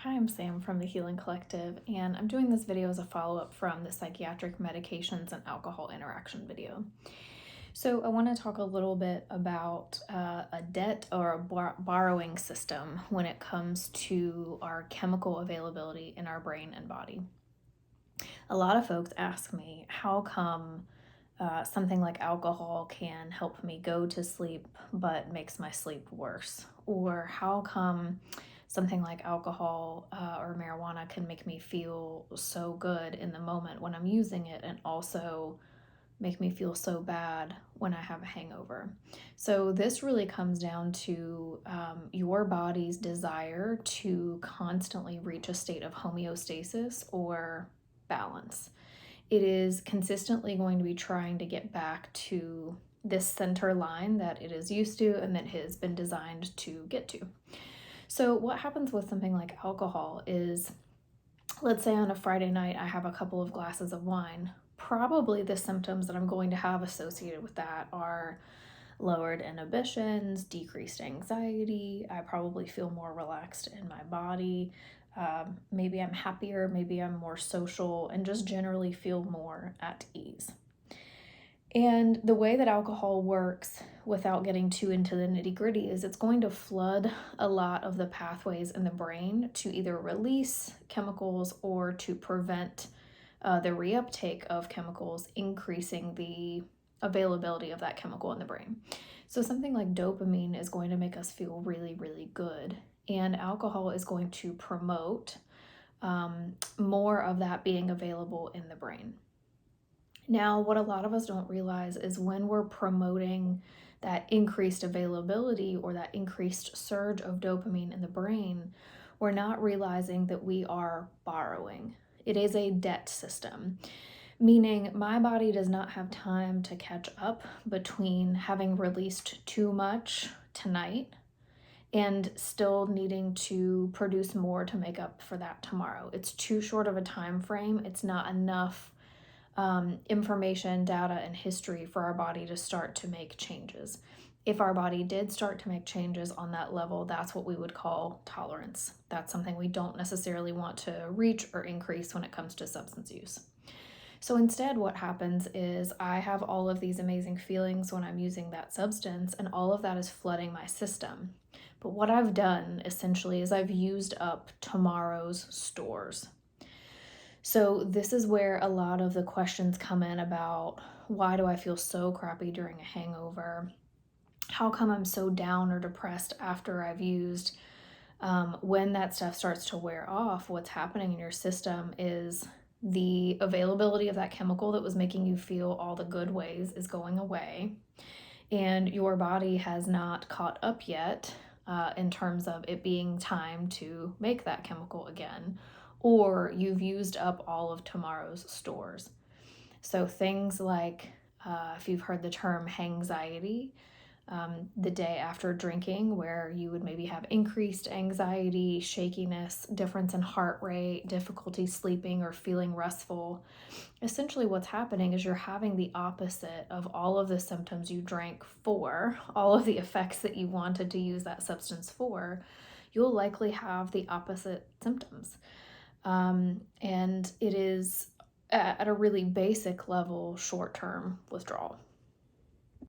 Hi, I'm Sam from the Healing Collective, and I'm doing this video as a follow-up from the psychiatric medications and alcohol interaction video. So I want to talk a little bit about a debt or a borrowing system when it comes to our chemical availability in our brain and body. A lot of folks ask me, how come something like alcohol can help me go to sleep but makes my sleep worse? Or how come something like alcohol or marijuana can make me feel so good in the moment when I'm using it and also make me feel so bad when I have a hangover? So, this really comes down to your body's desire to constantly reach a state of homeostasis or balance. It is consistently going to be trying to get back to this center line that it is used to and that has been designed to get to. So, what happens with something like alcohol is, let's say on a Friday night, I have a couple of glasses of wine. Probably the symptoms that I'm going to have associated with that are lowered inhibitions, decreased anxiety. I probably feel more relaxed in my body. Maybe I'm happier, maybe I'm more social, and just generally feel more at ease. And the way that alcohol works, without getting too into the nitty gritty, is it's going to flood a lot of the pathways in the brain to either release chemicals or to prevent the reuptake of chemicals, increasing the availability of that chemical in the brain. So, something like dopamine is going to make us feel really, really good, and alcohol is going to promote more of that being available in the brain. Now, what a lot of us don't realize is when we're promoting that increased availability or that increased surge of dopamine in the brain, we're not realizing that we are borrowing. It is a debt system, meaning my body does not have time to catch up between having released too much tonight and still needing to produce more to make up for that tomorrow. It's too short of a time frame. It's not enough information, data, and history for our body to start to make changes. If our body did start to make changes on that level, that's what we would call tolerance. That's something we don't necessarily want to reach or increase when it comes to substance use. So instead, what happens is I have all of these amazing feelings when I'm using that substance, and all of that is flooding my system. But what I've done essentially is I've used up tomorrow's stores. So, this is where a lot of the questions come in about, why do I feel so crappy during a hangover? How come I'm so down or depressed after I've used? When that stuff starts to wear off, what's happening in your system is the availability of that chemical that was making you feel all the good ways is going away, and your body has not caught up yet in terms of it being time to make that chemical again, or you've used up all of tomorrow's stores. So things like, if you've heard the term hangxiety, the day after drinking, where you would maybe have increased anxiety, shakiness, difference in heart rate, difficulty sleeping, or feeling restful. Essentially, what's happening is you're having the opposite of all of the symptoms you drank for, all of the effects that you wanted to use that substance for. You'll likely have the opposite symptoms. And it is, at a really basic level, short term withdrawal.